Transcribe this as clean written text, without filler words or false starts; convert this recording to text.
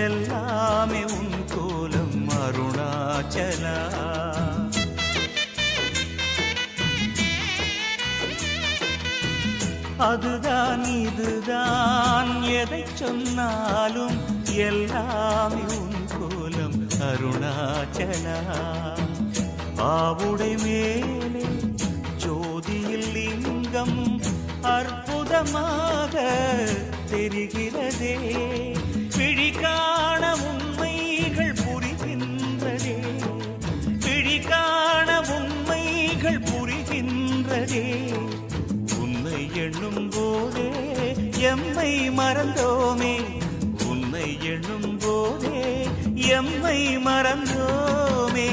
எல்லாமே உன் கோலம் அருணாச்சலா. அதுதான் இதுதான் எதை சொன்னாலும் எல்லாமே உன் கோலம் அருணாச்சலா. ஆவுடை மேலே ஜோதியில் லிங்கம் அற்புதமாக தெரிகிறதே. பிழிகாண உண்மைகள் புரிகின்றதே, பிழிகாண உண்மைகள் புரிகின்றதே. உன்னை எண்ணும் போதே எம்மை மறந்தோமே, உன்னை எண்ணும் போதே எம்மை மறந்தோமே.